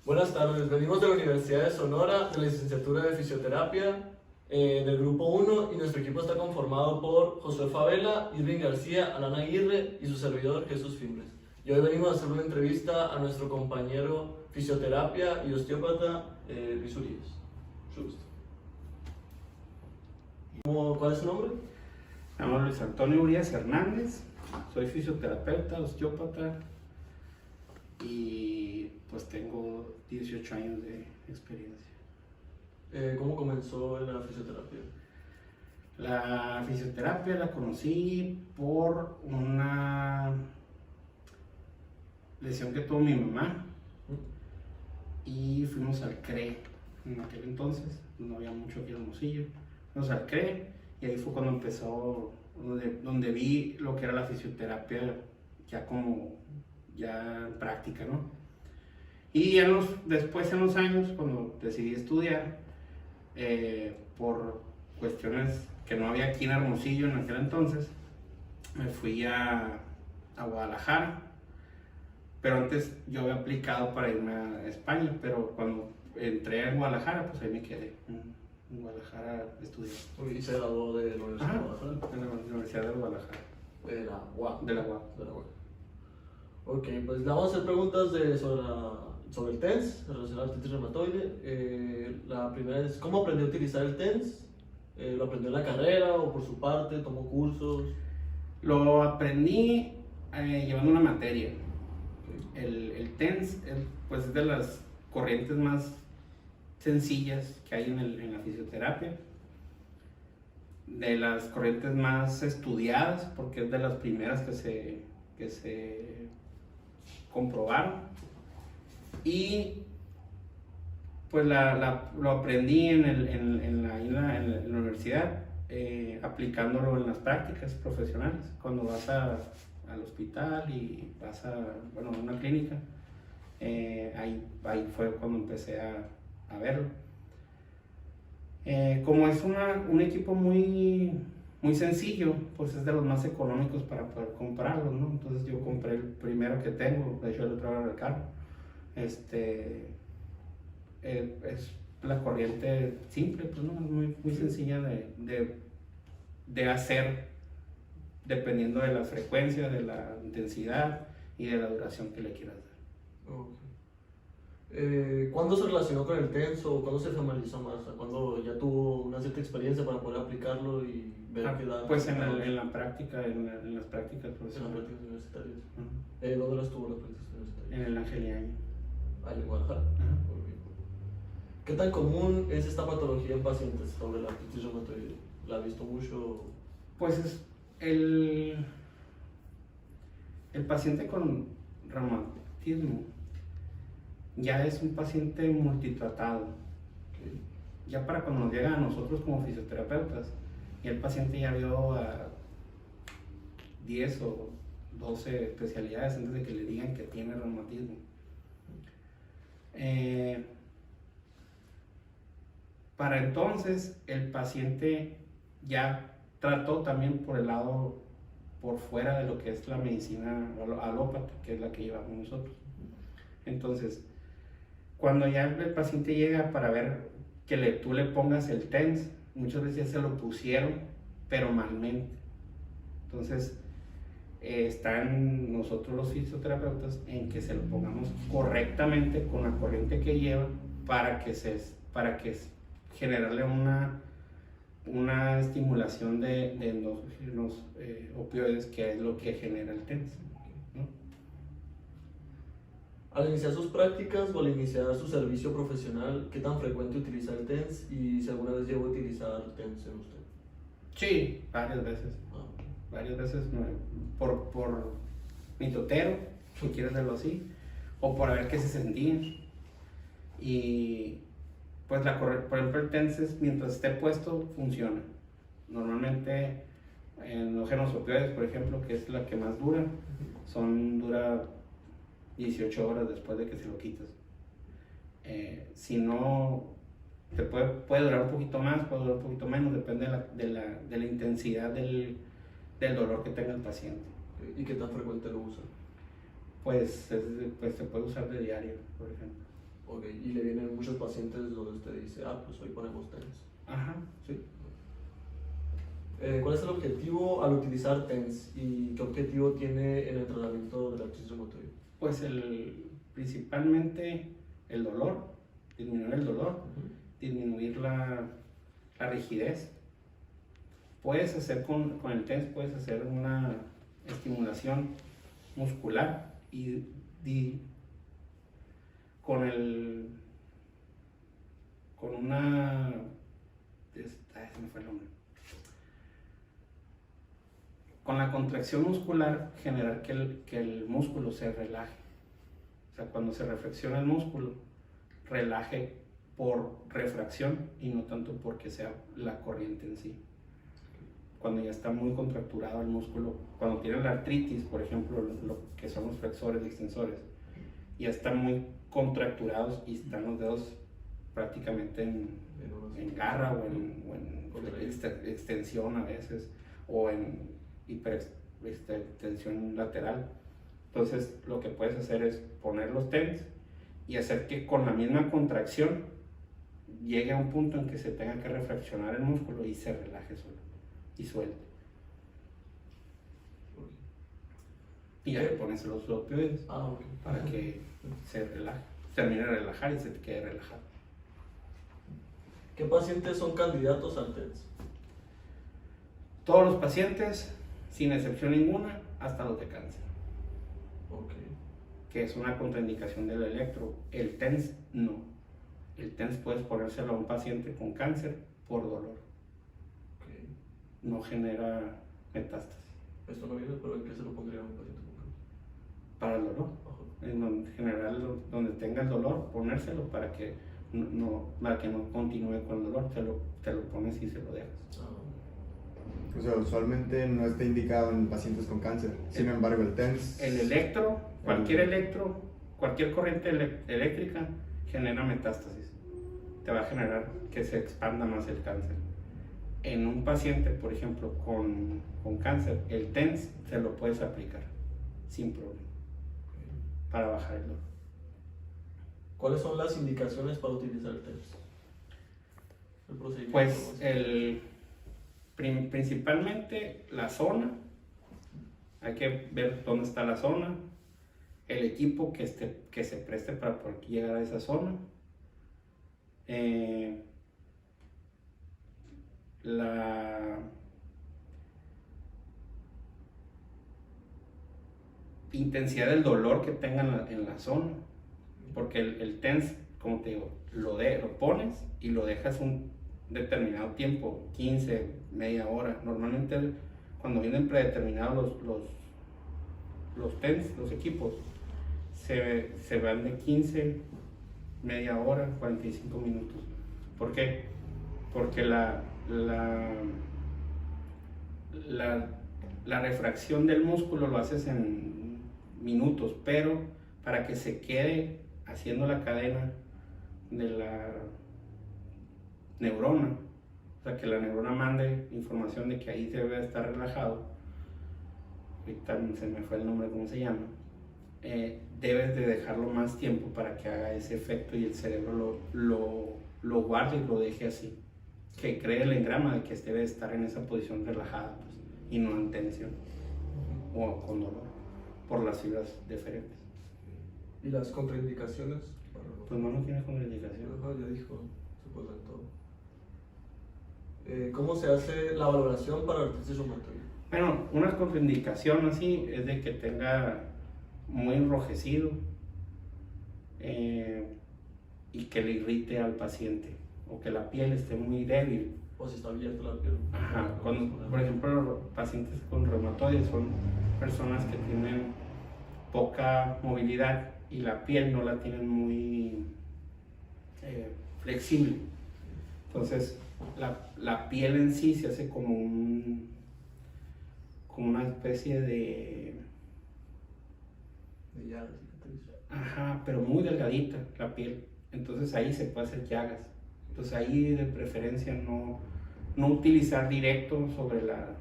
Buenas tardes, venimos de la Universidad de Sonora, de la licenciatura de Fisioterapia, del grupo 1, y nuestro equipo está conformado por José Favela, Irving García, Alana Aguirre y su servidor Jesús Fimbres. Y hoy venimos a hacer una entrevista a nuestro compañero fisioterapia y osteópata Luis Urias. Mucho gusto. ¿Cuál es su nombre? Me llamo Luis Antonio Urias Hernández, soy fisioterapeuta, osteópata y pues tengo 18 años de experiencia. ¿Cómo comenzó en la fisioterapia? La fisioterapia la conocí por una lesión que tuvo mi mamá y fuimos al CRE en aquel entonces, no había mucho aquí en Hermosillo. Fuimos al CRE y ahí fue cuando empezó, donde vi lo que era la fisioterapia ya en práctica, ¿no? Y después en los años, cuando decidí estudiar, por cuestiones que no había aquí en Hermosillo en aquel entonces, me fui a Guadalajara, pero antes yo había aplicado para irme a España, pero cuando entré a Guadalajara, pues ahí me quedé en Guadalajara estudiando. Y se graduó de la Universidad de Ajá, Guadalajara. en la Universidad de Guadalajara. De la UAP. De la UAP. De la UAP. Ok, pues le vamos a hacer preguntas sobre el TENS, relacionado al artritis reumatoide. La primera es, ¿cómo aprendió a utilizar el TENS? ¿Lo aprendió en la carrera o por su parte? ¿Tomó cursos? Lo aprendí llevando una materia. Okay. El TENS pues es de las corrientes más sencillas que hay en la fisioterapia, de las corrientes más estudiadas porque es de las primeras que se comprobaron, y pues lo aprendí en la universidad, aplicándolo en las prácticas profesionales, cuando vas al hospital y vas a una clínica. Ahí fue cuando empecé a verlo. Como es un equipo muy sencillo, pues es de los más económicos para poder comprarlo, ¿no? Entonces yo compré el primero que tengo, de hecho el otro era el carro. Es la corriente simple, pues no, es muy sencilla de hacer, dependiendo de la frecuencia, de la intensidad y de la duración que le quieras dar. Okay. ¿Cuándo se relacionó con el TENS o cuándo se familiarizó más? ¿Cuándo ya tuvo una cierta experiencia para poder aplicarlo y ver qué da? Pues en la práctica, en las prácticas profesionales. En las prácticas universitarias. Uh-huh. ¿Dónde las tuvo las prácticas universitarias? En el Angeliaño. Ah, en Guadalajara. Uh-huh. Muy bien. ¿Qué tan común es esta patología en pacientes sobre la artritis reumatoide? ¿La ha visto mucho? Pues es el paciente con reumatismo ya es un paciente multitratado. Okay. Ya para cuando nos llega a nosotros como fisioterapeutas, y el paciente ya vio a 10 o 12 especialidades antes de que le digan que tiene reumatismo. Para entonces el paciente ya trató también por el lado, por fuera de lo que es la medicina alópata, que es la que llevamos nosotros. Entonces, cuando ya el paciente llega para ver que tú le pongas el TENS, muchas veces ya se lo pusieron, pero malmente. Entonces, está en nosotros los fisioterapeutas en que se lo pongamos correctamente con la corriente que lleva para que generarle una estimulación de endógenos opioides, que es lo que genera el TENS, ¿no? Al iniciar sus prácticas o al iniciar su servicio profesional, ¿qué tan frecuente utiliza el TENS y si alguna vez llegó a utilizar TENS en usted? Sí, varias veces. Varias veces por mitotero, si quieres verlo así, o por ver qué se sentían. Y pues por ejemplo el TENS, mientras esté puesto, funciona. Normalmente en los endógenos opioides, por ejemplo, que es la que más dura, dura 18 horas después de que se lo quitas. Si no, puede durar un poquito más, puede durar un poquito menos, depende de la intensidad del dolor que tenga el paciente. Okay. ¿Y qué tan frecuente lo usa? Pues se puede usar de diario, por ejemplo. Ok, y le vienen muchos pacientes donde usted dice, pues hoy ponemos TENS. Ajá, sí. ¿Cuál es el objetivo al utilizar TENS y qué objetivo tiene en el tratamiento del artritis reumatoide? Pues principalmente el dolor, disminuir el dolor, disminuir la rigidez. Puedes hacer con el TENS, puedes hacer una estimulación muscular y con una, se me fue el nombre. Con la contracción muscular generar que el músculo se relaje. O sea, cuando se reflexiona el músculo, relaje por refracción y no tanto porque sea la corriente en sí. Cuando ya está muy contracturado el músculo, cuando tiene la artritis, por ejemplo, lo que son los flexores y extensores, ya están muy contracturados y están los dedos prácticamente en garra o en extensión a veces, o en hiperextensión lateral. Entonces lo que puedes hacer es poner los TENS y hacer que con la misma contracción llegue a un punto en que se tenga que refraccionar el músculo y se relaje solo y suelte. Y ya le pones los opioides para que se relaje, termine de relajar y se te quede relajado. ¿Qué pacientes son candidatos al TENS? Todos los pacientes, sin excepción ninguna, hasta los de cáncer. Que es una contraindicación del electro. El TENS no. El TENS puedes ponérselo a un paciente con cáncer por dolor. No genera metástasis. Esto no viene, pero ¿en qué se lo pondría a un paciente con cáncer? Para el dolor. En general, donde tenga el dolor, ponérselo para que no continúe con el dolor. Te lo pones y se lo dejas. O sea, usualmente no está indicado en pacientes con cáncer. Sin embargo, el TENS... cualquier corriente eléctrica genera metástasis. Te va a generar que se expanda más el cáncer. En un paciente, por ejemplo, con cáncer, el TENS se lo puedes aplicar sin problema para bajar el dolor. ¿Cuáles son las indicaciones para utilizar el TENS? El procedimiento. Pues principalmente la zona. Hay que ver dónde está la zona, el equipo que se preste para poder llegar a esa zona, la intensidad del dolor que tengan en la zona, porque el TENS, como te digo, lo pones y lo dejas un determinado tiempo, 15, media hora. Normalmente cuando vienen predeterminados los TENS, los equipos, se van de 15, media hora, 45 minutos. ¿Por qué? Porque la refracción del músculo lo haces en minutos, pero para que se quede haciendo la cadena de la neurona, o sea, que la neurona mande información de que ahí debe estar relajado, ahorita se me fue el nombre, ¿cómo se llama? Debes de dejarlo más tiempo para que haga ese efecto y el cerebro lo guarde y lo deje así, que cree el engrama de que debe estar en esa posición relajada, pues, y no en tensión o con dolor por las fibras deferentes. ¿Y las contraindicaciones? Pues no tiene contraindicación. Ya dijo, se puede dar todo. ¿Cómo se hace la valoración para artritis reumatoide? Bueno, una contraindicación así es de que tenga muy enrojecido y que le irrite al paciente, o que la piel esté muy débil. O si está abierta la piel. Ajá, por ejemplo, los pacientes con reumatoides son personas que tienen poca movilidad y la piel no la tienen muy flexible. Entonces, la piel en sí se hace como una especie de llagas, cicatriz. Ajá, pero muy delgadita la piel. Entonces ahí se puede hacer llagas. Entonces ahí de preferencia no utilizar directo sobre la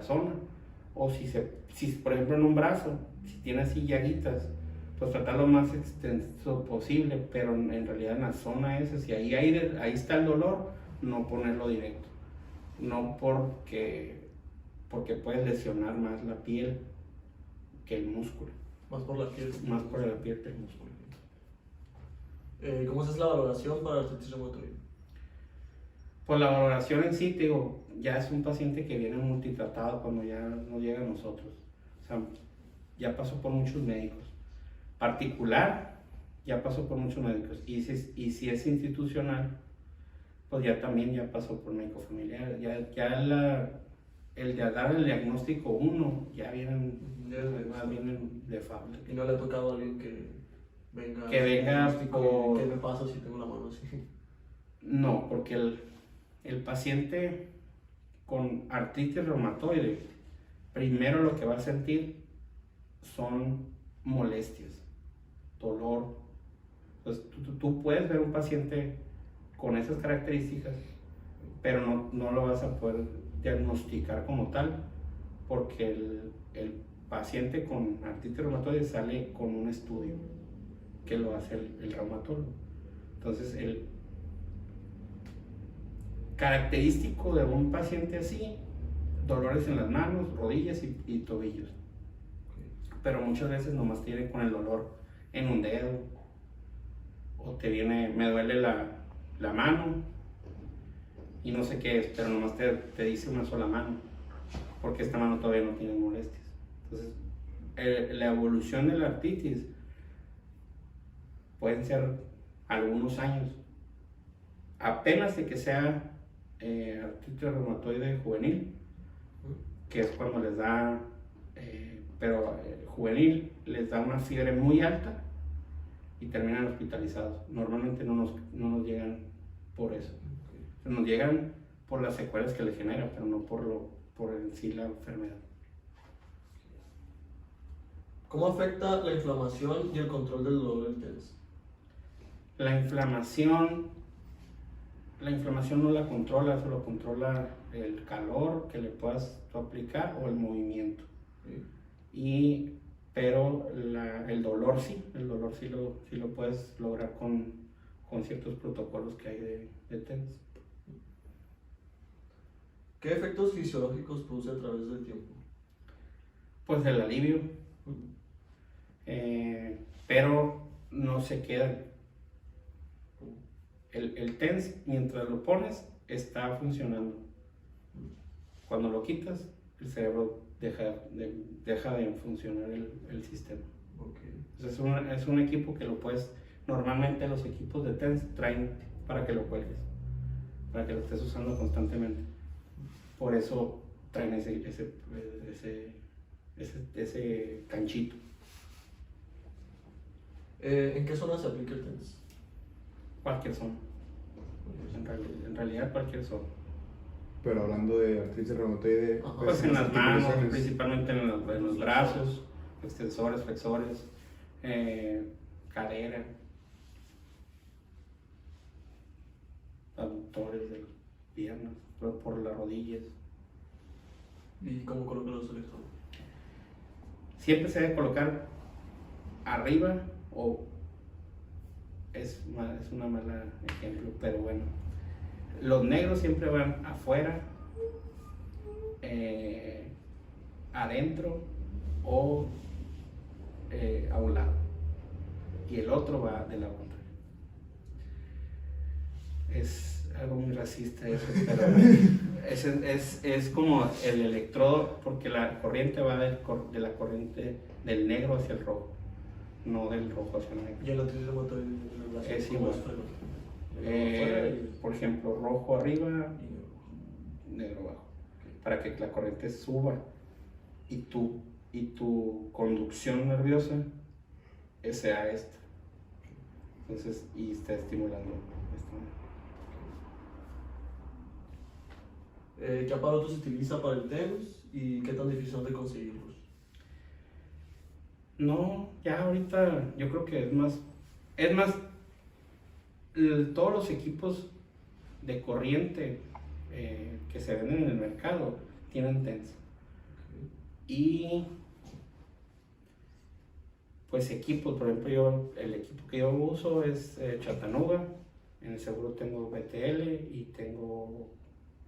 zona. O si por ejemplo en un brazo, si tiene así llaguitas, pues tratar lo más extenso posible, pero en realidad en la zona esa, si ahí está el dolor, no ponerlo directo. No porque puedes lesionar más la piel que el músculo. Más por la piel. Más por la piel que el músculo. ¿Cómo es la valoración para artritis reumatoide? Pues la valoración en sí, te digo, ya es un paciente que viene multitratado cuando ya no llega a nosotros. O sea, ya pasó por muchos médicos. Particular, ya pasó por muchos médicos. Y si es institucional, pues ya también ya pasó por médico familiar. El de dar el diagnóstico 1, ya vienen de fábrica. ¿Y no le ha tocado a alguien que venga? Por... ¿Qué me pasa si tengo la mano así? No, porque el paciente con artritis reumatoide, primero lo que va a sentir son molestias, dolor. Entonces tú puedes ver un paciente con esas características, pero no lo vas a poder diagnosticar como tal, porque el paciente con artritis reumatoide sale con un estudio que lo hace el reumatólogo. Entonces, el característico de un paciente así, dolores en las manos, rodillas y tobillos. Pero muchas veces nomás te viene con el dolor en un dedo, o te viene, me duele la mano y no sé qué es, pero nomás te dice una sola mano, porque esta mano todavía no tiene molestias. Entonces, la evolución de la artritis pueden ser algunos años, apenas de que sea artritis reumatoide juvenil, que es cuando les da, pero juvenil les da una fiebre muy alta y terminan hospitalizados. Normalmente no nos llegan por eso. Nos llegan por las secuelas que le genera, pero no por en sí la enfermedad. ¿Cómo afecta la inflamación y el control del dolor del TENS? La inflamación no la controla, solo controla el calor que le puedas tú aplicar o el movimiento. Pero el dolor sí lo puedes lograr con ciertos protocolos que hay de TENS. ¿Qué efectos fisiológicos produce a través del tiempo? Pues el alivio, pero no se quedan. El TENS, mientras lo pones, está funcionando. Cuando lo quitas, el cerebro deja de funcionar el sistema. Okay. Es un equipo que lo puedes, normalmente los equipos de TENS traen para que lo cuelgues, para que lo estés usando constantemente. Por eso traen ese ganchito. ¿En qué zona se aplica el TENS? Cualquier zona. En realidad cualquier zona. Pero hablando de artritis reumatoide, Pues en las manos, articulaciones. principalmente en los brazos, extensores, flexores, cadera, aductores de las piernas, por las rodillas. ¿Y cómo colocan los electrodos? Siempre se debe colocar arriba o es una mala ejemplo, pero bueno. Los negros siempre van afuera, adentro o a un lado. Y el otro va de la otra. Es algo muy racista eso, pero es como el electrodo, porque la corriente va de la corriente del negro hacia el rojo, no del rojo hacia el negro. ¿Y el artritis reumatoide Es igual. Por ejemplo, rojo arriba y negro abajo, para que la corriente suba y tu conducción nerviosa sea esta. Entonces, y está estimulando esto. ¿Qué aparato se utiliza para el TENS y qué tan difícil es de conseguirlos? No, ya ahorita yo creo que es más, todos los equipos de corriente que se venden en el mercado tienen TENS. Y pues equipos, por ejemplo, el equipo que yo uso es Chattanooga, en el seguro tengo BTL y tengo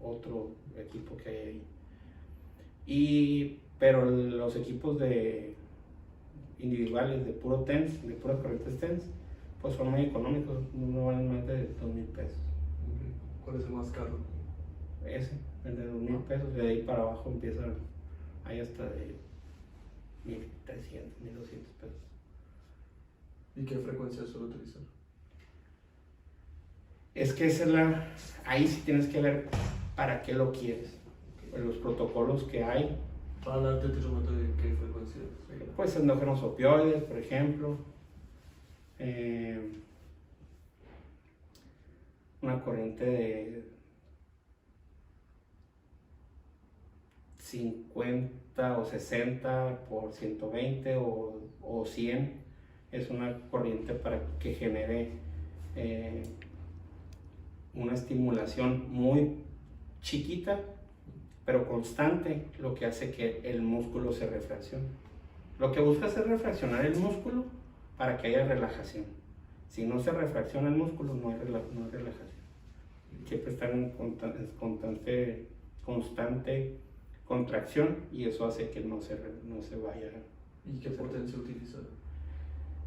otro equipo que hay ahí. Pero los equipos individuales de puro TENS, de puras corrientes TENS, pues son muy económicos, no valen más de 2,000 pesos. ¿Cuál es el más caro? Ese, el de 2,000 pesos, de ahí para abajo empieza, hay hasta de 1,300, 1,200 pesos. ¿Y qué frecuencia suele utilizar? Es que ahí sí tienes que ver para qué lo quieres. Los protocolos que hay, Para la artritis reumatoide, ¿qué frecuencia es? pues endógenos opioides, por ejemplo, una corriente de 50 o 60 por 120 o 100 es una corriente para que genere una estimulación muy chiquita pero constante, lo que hace que el músculo se reflexione. Lo que buscas es reflexionar el músculo para que haya relajación. Si no se reflexiona el músculo, no hay relajación. Siempre está en constante contracción y eso hace que no se vaya. ¿Y qué potencia utiliza?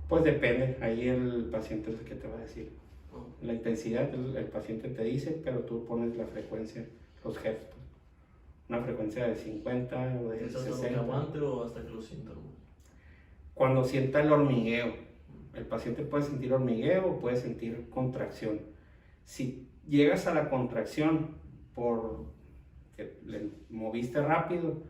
Pues depende, ahí el paciente es el que te va a decir. Oh. La intensidad el paciente te dice, pero tú pones la frecuencia, los hertz. Una frecuencia de 50 o de ¿Es hasta 60. que aguante o hasta que lo sienta? Cuando sienta el hormigueo, el paciente puede sentir hormigueo o puede sentir contracción. Si llegas a la contracción porque le moviste rápido,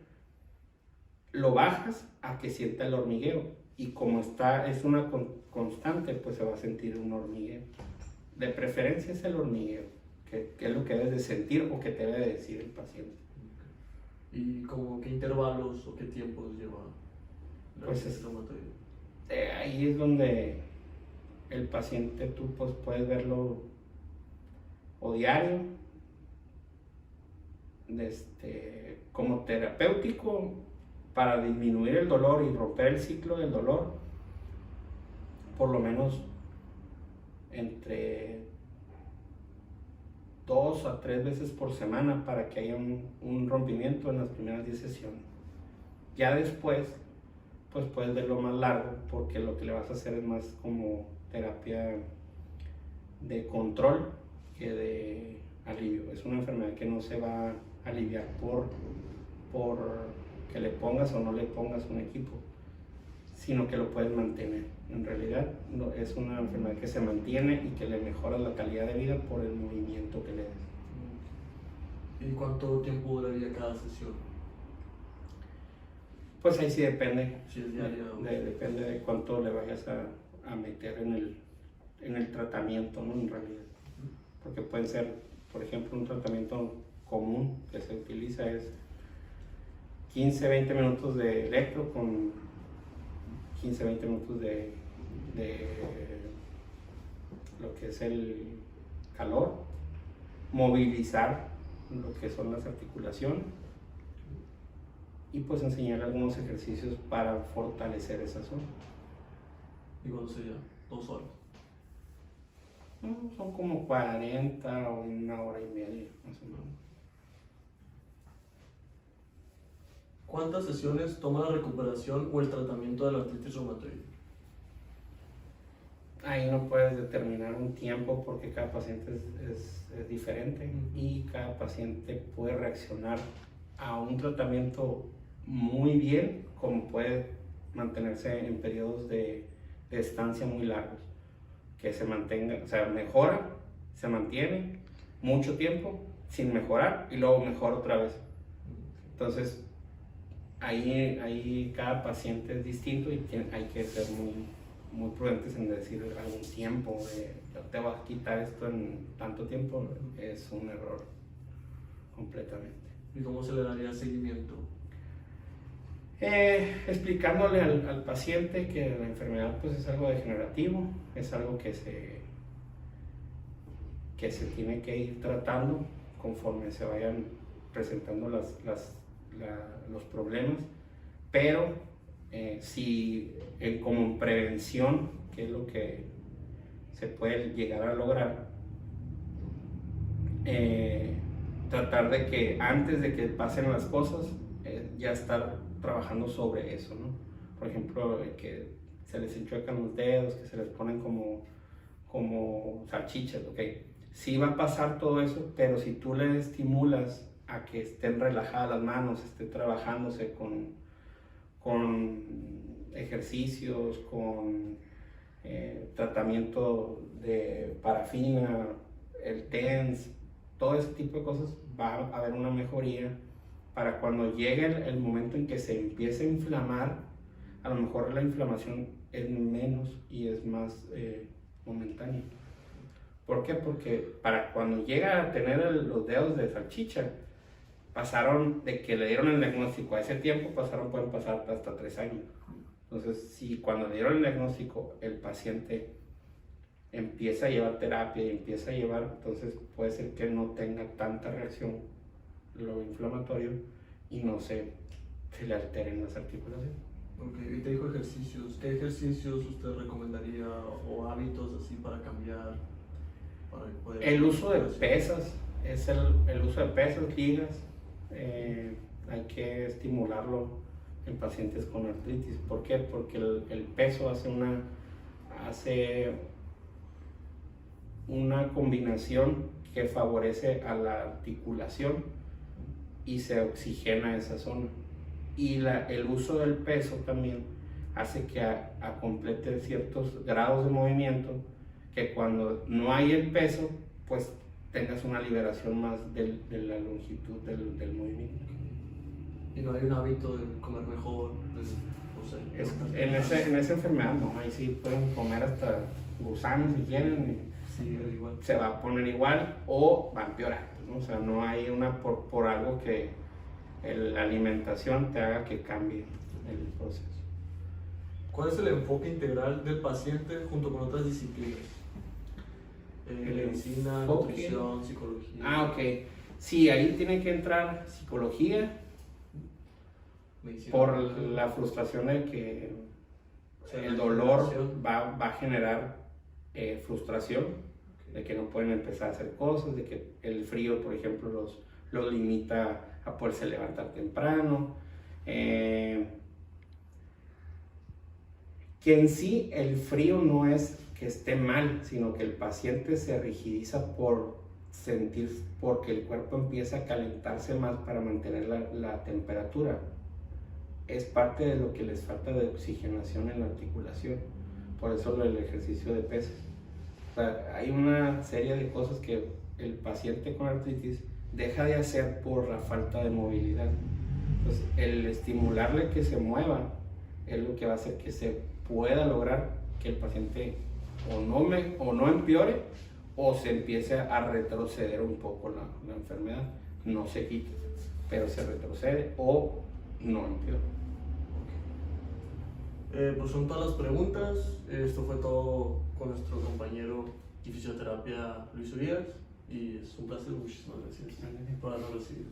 lo bajas a que sienta el hormigueo. Y como es una constante, pues se va a sentir un hormigueo. De preferencia es el hormigueo, que es lo que debes de sentir o que te debe de decir el paciente. ¿Y como qué intervalos o qué tiempos lleva la Pues artritis reumatoide? Ahí es donde el paciente tú pues puedes verlo o diario, como terapéutico para disminuir el dolor y romper el ciclo del dolor, por lo menos entre 2 a 3 veces por semana para que haya un rompimiento en las primeras 10 sesiones. Ya después, pues puedes verlo más largo porque lo que le vas a hacer es más como terapia de control que de alivio. Es una enfermedad que no se va a aliviar por que le pongas o no le pongas un equipo, sino que lo puedes mantener. En realidad es una enfermedad que se mantiene y que le mejora la calidad de vida por el movimiento que le des. ¿Y cuánto tiempo duraría cada sesión? Pues ahí sí depende. Si es diaria o... Depende de cuánto le vayas a meter en el tratamiento, ¿no? En realidad. Porque pueden ser, por ejemplo, un tratamiento común que se utiliza es 15-20 minutos de electro con 15-20 minutos de lo que es el calor, movilizar lo que son las articulaciones y pues enseñar algunos ejercicios para fortalecer esa zona. ¿Y cuánto sería? 2 horas. Son como 40 o 1 hora y media, más o menos. ¿Cuántas sesiones toma la recuperación o el tratamiento de la artritis reumatoide? Ahí no puedes determinar un tiempo porque cada paciente es diferente y cada paciente puede reaccionar a un tratamiento muy bien, como puede mantenerse en periodos de estancia muy largos, que se mantenga, o sea, mejora, se mantiene mucho tiempo sin mejorar y luego mejora otra vez. Entonces, ahí cada paciente es distinto y hay que ser muy prudentes en decir algún tiempo, te vas a quitar esto en tanto tiempo, es un error completamente. ¿Y cómo se le daría seguimiento? Explicándole al paciente que la enfermedad pues es algo degenerativo, es algo que se tiene que ir tratando conforme se vayan presentando los problemas, pero si como prevención, que es lo que se puede llegar a lograr, tratar de que antes de que pasen las cosas, ya estar trabajando sobre eso, ¿no? Por ejemplo, que se les enchuecan los dedos, que se les ponen como salchichas, ¿ok? Sí va a pasar todo eso, pero si tú le estimulas a que estén relajadas las manos, esté trabajándose con ejercicios, con tratamiento de parafina, el TENS, todo ese tipo de cosas, va a haber una mejoría para cuando llegue el momento en que se empiece a inflamar, a lo mejor la inflamación es menos y es más momentánea. ¿Por qué? Porque para cuando llega a tener los dedos de salchicha, pasaron de que le dieron el diagnóstico a ese tiempo, pueden pasar hasta 3 años. Entonces, si cuando le dieron el diagnóstico el paciente empieza a llevar terapia y empieza a llevar, entonces puede ser que no tenga tanta reacción lo inflamatorio y no se le alteren las articulaciones. Ok, y te dijo ejercicios. ¿Qué ejercicios usted recomendaría o hábitos así para cambiar? Para poder El uso de pesas, es el uso de pesas, ligas, hay que estimularlo en pacientes con artritis. ¿Por qué? Porque el peso hace una combinación que favorece a la articulación y se oxigena esa zona. Y el uso del peso también hace que complete ciertos grados de movimiento, que cuando no hay el peso, pues tengas una liberación más de la longitud del movimiento. Y no hay un hábito de comer mejor, pues, no sé. En esa enfermedad no, ahí sí pueden comer hasta gusanos si quieren, Sí, igual. se va a poner igual o va a empeorar, ¿no? O sea, no hay por algo que la alimentación te haga que cambie el proceso. ¿Cuál es el enfoque integral del paciente junto con otras disciplinas? Medicina, enfoque... nutrición, psicología. Ah, ok. Sí, ahí tiene que entrar psicología, Medicina, por la frustración de que el dolor va a generar frustración, de que no pueden empezar a hacer cosas, de que el frío, por ejemplo, los limita a poderse levantar temprano. Que en sí el frío no es que esté mal, sino que el paciente se rigidiza porque el cuerpo empieza a calentarse más para mantener la temperatura. Es parte de lo que les falta de oxigenación en la articulación, por eso el ejercicio de pesas. O sea, hay una serie de cosas que el paciente con artritis deja de hacer por la falta de movilidad. Entonces, el estimularle que se mueva es lo que va a hacer que se pueda lograr que el paciente o no empeore o se empiece a retroceder un poco la enfermedad. No se quita, pero se retrocede o no empeora. Pues son todas las preguntas. Esto fue todo con nuestro compañero y fisioterapia Luis Urias. Y es un placer. Muchísimas gracias por habernos recibido.